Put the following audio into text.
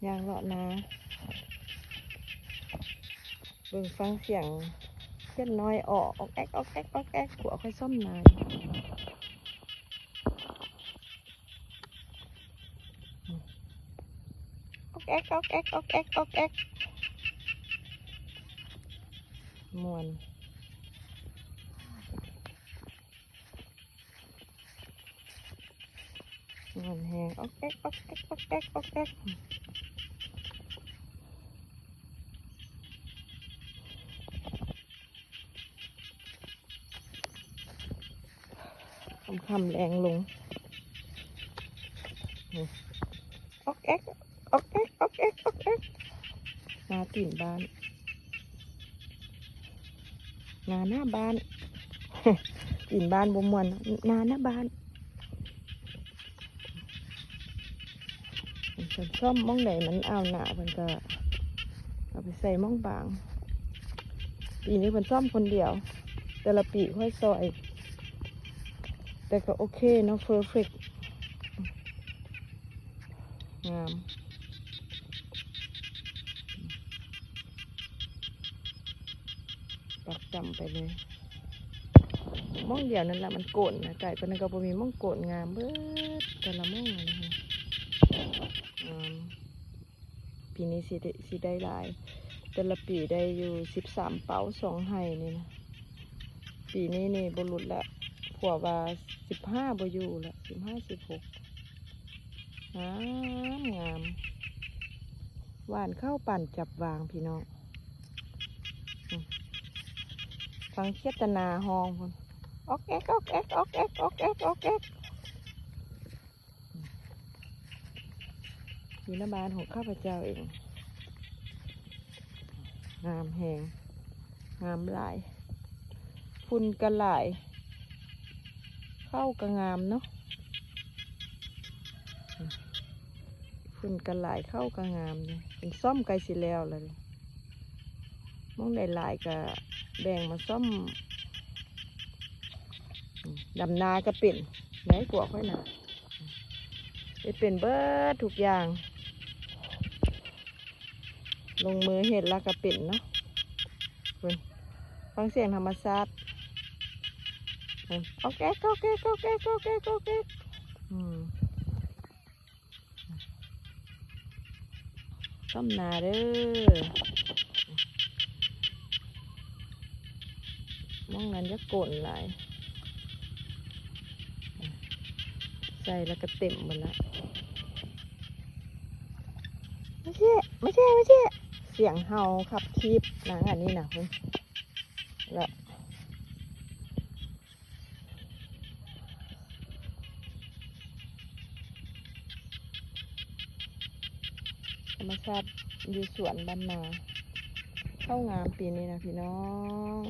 ยางเลาะนาเบิ่งฟังเสียงเส้นน้อยออกแอ๊กออกแอ๊กออกแอ๊กหัวค่อยซ่อมนานออกแอ๊กออกแอ๊กออกแอ๊กออกแอ๊กมวนแหงออกแอ๊กออกแอ๊กออกแอ๊กออกแอ๊กคำแรงลงออกแอ๊กออกแอ๊กออกแอ๊กออกแอ๊กนาตีนบ้านนาหน้าบ้านตีนบ้านบ่มวนนาหน้าบ้านฉันซ่อมมองไหนมันเอาหนามันก็เอาไปใส่มองบางปีนี้มันซ่อมคนเดียวแต่ละปีค่อยซอยแต่ก็โอเคเนาะเพอร์เฟกต์งามปักจำไปเลยมองเดียวนั่นแหละมันโกนนะไก่ตัวนั้นก็บ่มีมองโกนงามเบิดแต่ละมองนะฮะปีนี้สิได้หลายแต่ละปีได้อยู่13 เป๋า2 ไห่นี่นะปีนี้นี่บรุษละผัวว่า15บ่อยู่ละ15 16งามหวานข้าวปั่นจับวางพี่น้องฟังเคียตนาฮองคนออกแอ๊กออกแอ๊กออกแอ๊กออกแอ๊กออกแอ๊กอยู่หน้าบ้านของข้าพเจ้าเองงามแหงงามหลายฝุ่นกระหลายเข้ากระงามเนาะฝุ่นกระหลายเข้ากระงามเลยเป็นซ่อมไกลสิแล้วเลยมองได้หลายกะแบ่งมาซ่อมดำนาก็เป็นไหนกว่าค่อยหนาไปเป็นเบิดทุกอย่างลงมือเห็ดแล้วก็เป็นเนาะฟังเสียงธรรมชาติโอเคโอเคโอเคโอเคโอเคต้มนาเด้อมองนั้นจะโกนหลายใส่แล้วก็เต็มหมดละไม่ใช่เสียงเห่าขับคีบหนังอันนี้นะคุณแล้วธรรมชาติอยู่สวนบ้านนาเข้างามปีนี้นะพี่น้อง